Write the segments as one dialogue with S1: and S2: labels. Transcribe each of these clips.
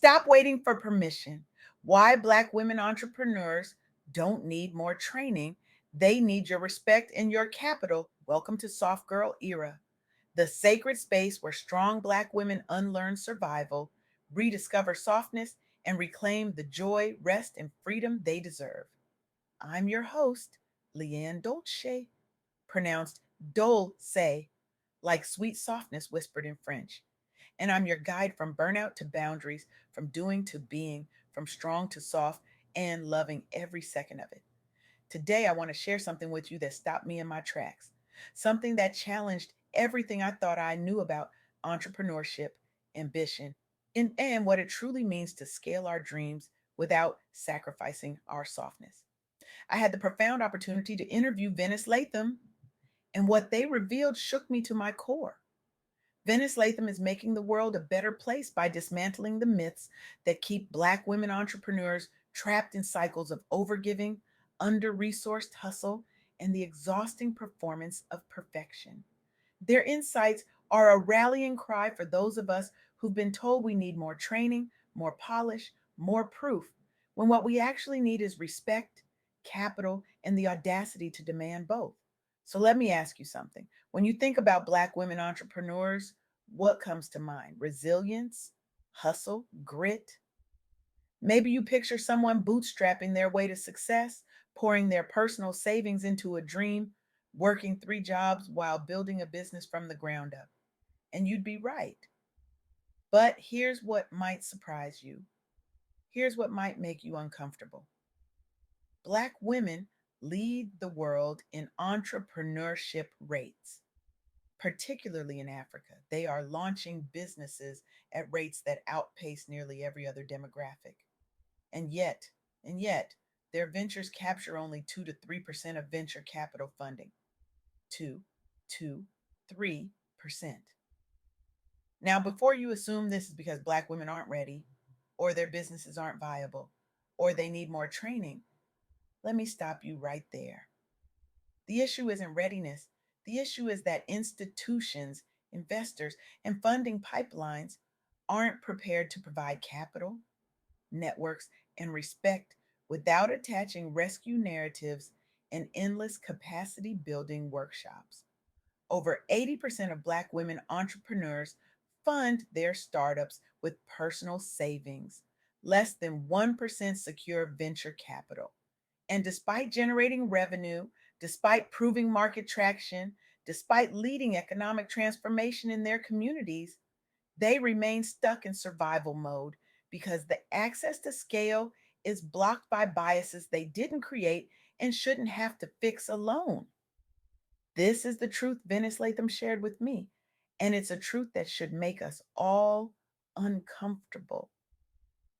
S1: Stop waiting for permission. Why Black women entrepreneurs don't need more training. They need your respect and your capital. Welcome to Soft Girl Era, the sacred space where strong Black women unlearn survival, rediscover softness, and reclaim the joy, rest, and freedom they deserve. I'm your host, LeAnne Dolce, pronounced Dolce, like sweet softness whispered in French. And I'm your guide from burnout to boundaries, from doing to being, from strong to soft, and loving every second of it. Today, I want to share something with you that stopped me in my tracks, something that challenged everything I thought I knew about entrepreneurship, ambition, and what it truly means to scale our dreams without sacrificing our softness. I had the profound opportunity to interview Venice Latham, and what they revealed shook me to my core. Venice Latham is making the world a better place by dismantling the myths that keep Black women entrepreneurs trapped in cycles of overgiving, under resourced hustle, and the exhausting performance of perfection. Their insights are a rallying cry for those of us who've been told we need more training, more polish, more proof, when what we actually need is respect, capital, and the audacity to demand both. So let me ask you something. When you think about Black women entrepreneurs, what comes to mind? Resilience, hustle, grit? Maybe you picture someone bootstrapping their way to success, pouring their personal savings into a dream, working three jobs while building a business from the ground up. And you'd be right. But here's what might surprise you. Here's what might make you uncomfortable. Black women lead the world in entrepreneurship rates, particularly in Africa. They are launching businesses at rates that outpace nearly every other demographic. And yet, and yet, their ventures capture only 2 to 3% of venture capital funding. 2, 2, 3%. Now, before you assume this is because Black women aren't ready, or their businesses aren't viable, or they need more training, let me stop you right there. The issue isn't readiness. The issue is that institutions, investors, and funding pipelines aren't prepared to provide capital, networks, and respect without attaching rescue narratives and endless capacity building workshops. Over 80% of Black women entrepreneurs fund their startups with personal savings, less than 1% secure venture capital. And despite generating revenue, despite proving market traction, despite leading economic transformation in their communities, they remain stuck in survival mode because the access to scale is blocked by biases they didn't create and shouldn't have to fix alone. This is the truth Venice Latham shared with me, and it's a truth that should make us all uncomfortable.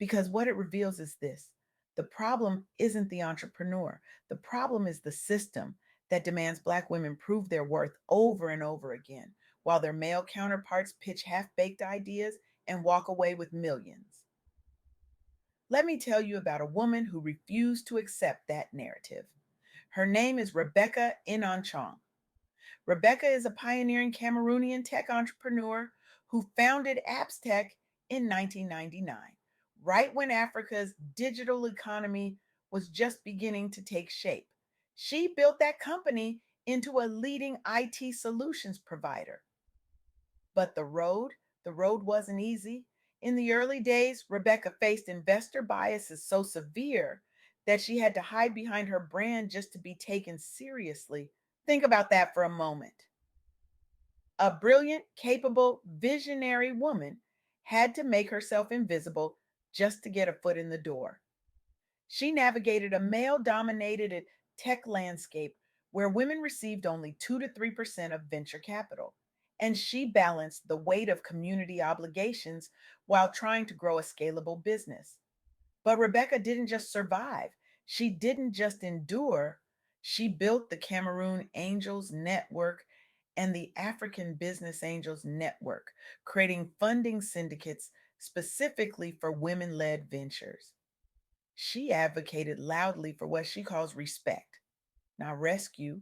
S1: Because what it reveals is this: the problem isn't the entrepreneur, the problem is the system that demands Black women prove their worth over and over again, while their male counterparts pitch half baked ideas and walk away with millions. Let me tell you about a woman who refused to accept that narrative. Her name is Rebecca Inanchong. Rebecca is a pioneering Cameroonian tech entrepreneur who founded Apps Tech in 1999, right when Africa's digital economy was just beginning to take shape. She built that company into a leading IT solutions provider. But the road wasn't easy. In the early days, Rebecca faced investor biases so severe that she had to hide behind her brand just to be taken seriously. Think about that for a moment. A brilliant, capable, visionary woman had to make herself invisible just to get a foot in the door. She navigated a male dominated tech landscape where women received only 2 to 3% of venture capital. And she balanced the weight of community obligations while trying to grow a scalable business. But Rebecca didn't just survive, she didn't just endure. She built the Cameroon Angels Network and the African Business Angels Network, creating funding syndicates specifically for women led ventures. She advocated loudly for what she calls respect, not rescue,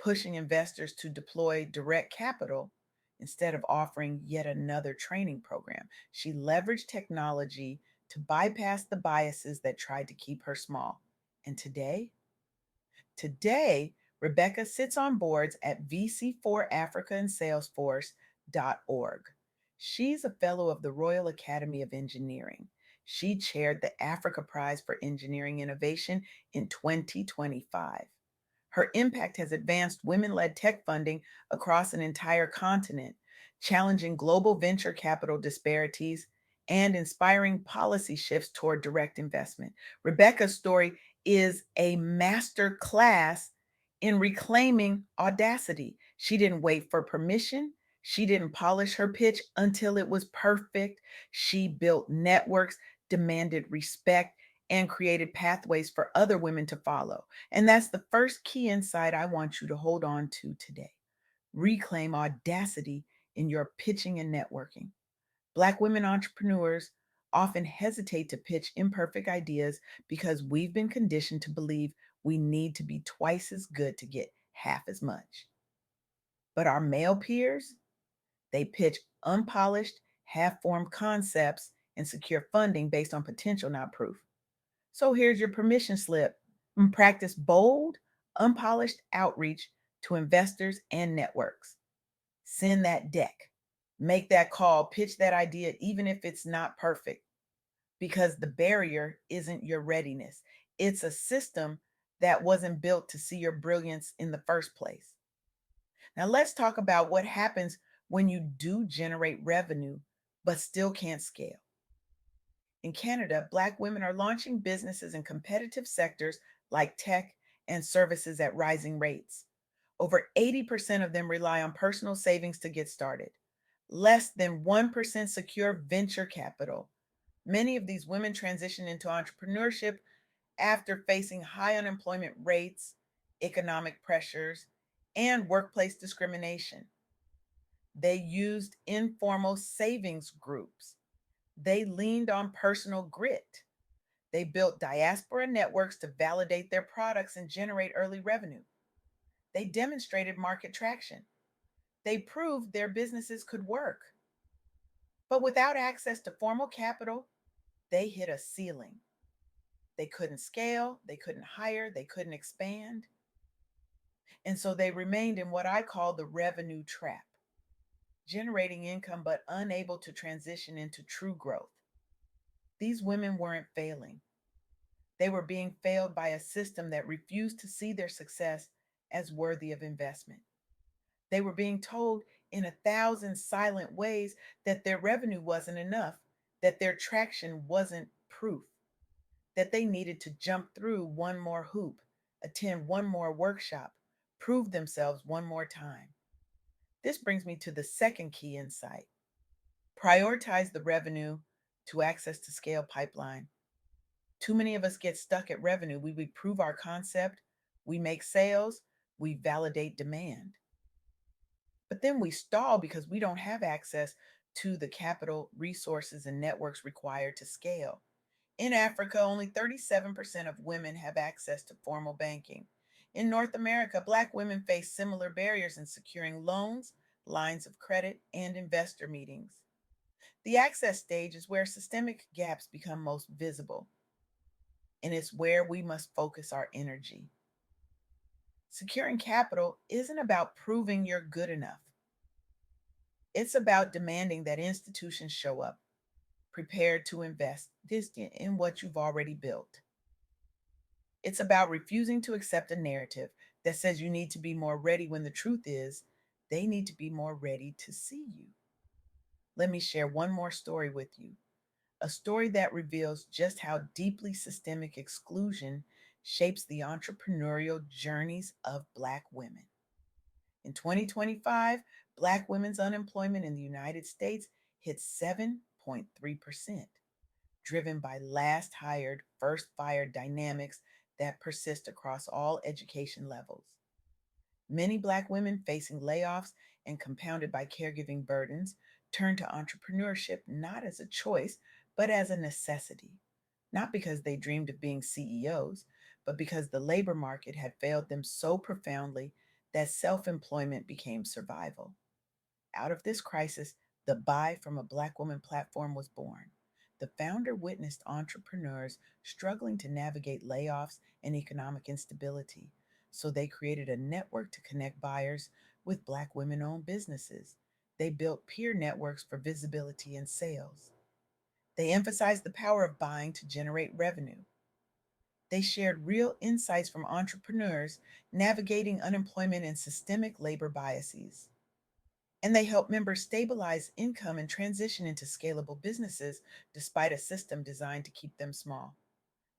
S1: pushing investors to deploy direct capital Instead of offering yet another training program, she leveraged technology to bypass the biases that tried to keep her small. And today, Rebecca sits on boards at VC4 Africa and Salesforce.org. She's a fellow of the Royal Academy of Engineering. She chaired the Africa Prize for Engineering Innovation in 2025. Her impact has advanced women led tech funding across an entire continent, challenging global venture capital disparities and inspiring policy shifts toward direct investment. Rebecca's story is a master class in reclaiming audacity. She didn't wait for permission. She didn't polish her pitch until it was perfect. She built networks, demanded respect, and created pathways for other women to follow. And that's the first key insight I want you to hold on to today. Reclaim audacity in your pitching and networking. Black women entrepreneurs often hesitate to pitch imperfect ideas because we've been conditioned to believe we need to be twice as good to get half as much. But our male peers, they pitch unpolished, half formed concepts and secure funding based on potential, not proof. So here's your permission slip. Practice bold, unpolished outreach to investors and networks. Send that deck. Make that call, pitch that idea, even if it's not perfect, because the barrier isn't your readiness. It's a system that wasn't built to see your brilliance in the first place. Now, let's talk about what happens when you do generate revenue, but still can't scale. In Canada, Black women are launching businesses in competitive sectors like tech and services at rising rates. Over 80% of them rely on personal savings to get started. Less than 1% secure venture capital. Many of these women transition into entrepreneurship after facing high unemployment rates, economic pressures, and workplace discrimination. They used informal savings groups. They leaned on personal grit. They built diaspora networks to validate their products and generate early revenue. They demonstrated market traction. They proved their businesses could work. But without access to formal capital, they hit a ceiling. They couldn't scale, they couldn't hire, they couldn't expand. And so they remained in what I call the revenue trap, generating income but unable to transition into true growth. These women weren't failing. They were being failed by a system that refused to see their success as worthy of investment. They were being told in 1,000 silent ways that their revenue wasn't enough, that their traction wasn't proof, that they needed to jump through one more hoop, attend one more workshop, prove themselves one more time. This brings me to the second key insight. Prioritize the revenue to access to scale pipeline. Too many of us get stuck at revenue. We prove our concept, we make sales, we validate demand. But then we stall because we don't have access to the capital, resources, and networks required to scale. In Africa, only 37% of women have access to formal banking. In North America, Black women face similar barriers in securing loans, lines of credit, and investor meetings. The access stage is where systemic gaps become most visible, and it's where we must focus our energy. Securing capital isn't about proving you're good enough. It's about demanding that institutions show up, prepared to invest this in what you've already built. It's about refusing to accept a narrative that says you need to be more ready when the truth is they need to be more ready to see you. Let me share one more story with you, a story that reveals just how deeply systemic exclusion shapes the entrepreneurial journeys of Black women. In 2025, Black women's unemployment in the United States hit 7.3%, driven by last hired, first fired dynamics that persist across all education levels. Many Black women facing layoffs and compounded by caregiving burdens turn to entrepreneurship not as a choice, but as a necessity. Not because they dreamed of being CEOs, but because the labor market had failed them so profoundly that self employment became survival. Out of this crisis, the Buy from a Black Woman platform was born. The founder witnessed entrepreneurs struggling to navigate layoffs and economic instability, so they created a network to connect buyers with Black women owned businesses. They built peer networks for visibility and sales. They emphasized the power of buying to generate revenue. They shared real insights from entrepreneurs navigating unemployment and systemic labor biases. And they help members stabilize income and transition into scalable businesses despite a system designed to keep them small.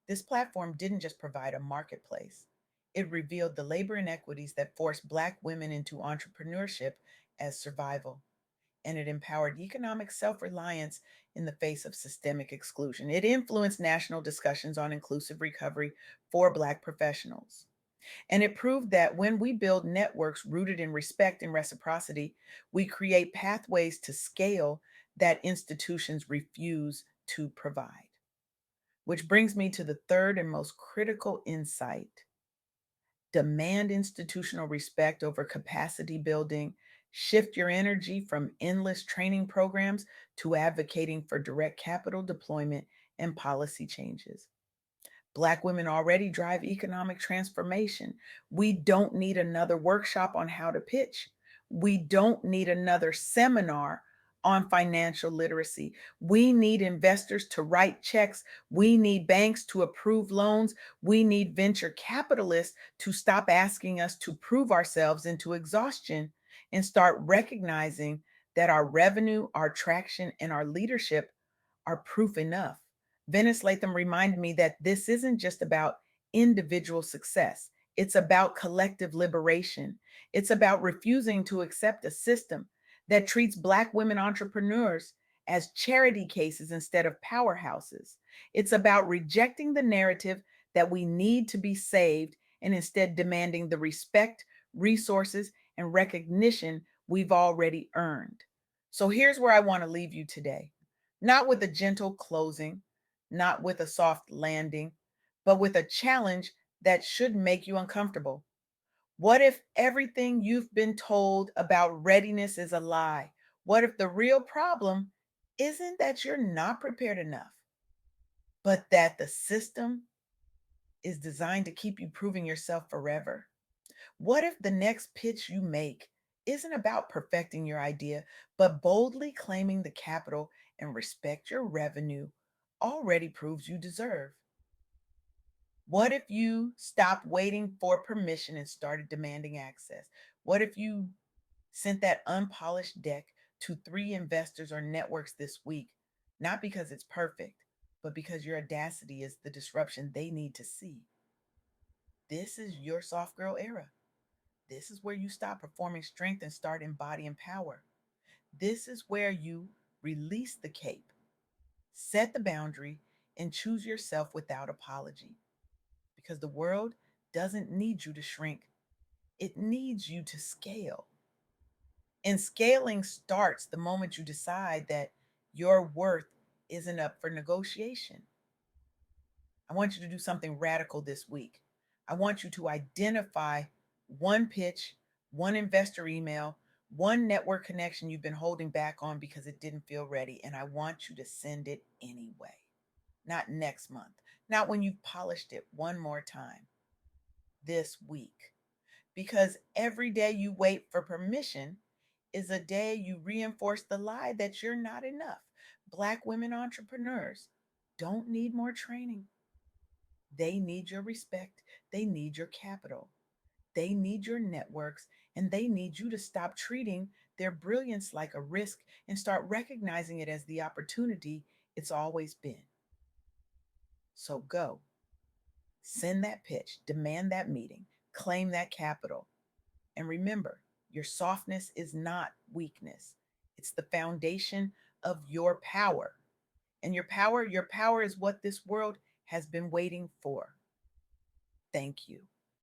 S1: This platform didn't just provide a marketplace, it revealed the labor inequities that forced Black women into entrepreneurship as survival. And it empowered economic self reliance in the face of systemic exclusion. It influenced national discussions on inclusive recovery for Black professionals. And it proved that when we build networks rooted in respect and reciprocity, we create pathways to scale that institutions refuse to provide. Which brings me to the third and most critical insight: demand institutional respect over capacity building. Shift your energy from endless training programs to advocating for direct capital deployment and policy changes. Black women already drive economic transformation. We don't need another workshop on how to pitch. We don't need another seminar on financial literacy. We need investors to write checks. We need banks to approve loans. We need venture capitalists to stop asking us to prove ourselves into exhaustion and start recognizing that our revenue, our traction, and our leadership are proof enough. Venice Latham reminded me that this isn't just about individual success, it's about collective liberation. It's about refusing to accept a system that treats Black women entrepreneurs as charity cases instead of powerhouses. It's about rejecting the narrative that we need to be saved and instead demanding the respect, resources, and recognition we've already earned. So here's where I want to leave you today: not with a gentle closing, not with a soft landing, but with a challenge that should make you uncomfortable. What if everything you've been told about readiness is a lie? What if the real problem isn't that you're not prepared enough, but that the system is designed to keep you proving yourself forever? What if the next pitch you make isn't about perfecting your idea, but boldly claiming the capital and respect your revenue already proves you deserve? What if you stopped waiting for permission and started demanding access? What if you sent that unpolished deck to 3 investors or networks this week, not because it's perfect, but because your audacity is the disruption they need to see? This is your soft girl era. This is where you stop performing strength and start embodying power. This is where you release the cape, set the boundary, and choose yourself without apology. Because the world doesn't need you to shrink, it needs you to scale. And scaling starts the moment you decide that your worth isn't up for negotiation. I want you to do something radical this week. I want you to identify one pitch, one investor email, one network connection you've been holding back on because it didn't feel ready. And I want you to send it anyway. Not next month, not when you've polished it one more time, this week. Because every day you wait for permission is a day you reinforce the lie that you're not enough. Black women entrepreneurs don't need more training. They need your respect. They need your capital. They need your networks, and they need you to stop treating their brilliance like a risk and start recognizing it as the opportunity it's always been. So go, send that pitch, demand that meeting, claim that capital. And remember, your softness is not weakness. It's the foundation of your power. And your power is what this world has been waiting for. Thank you.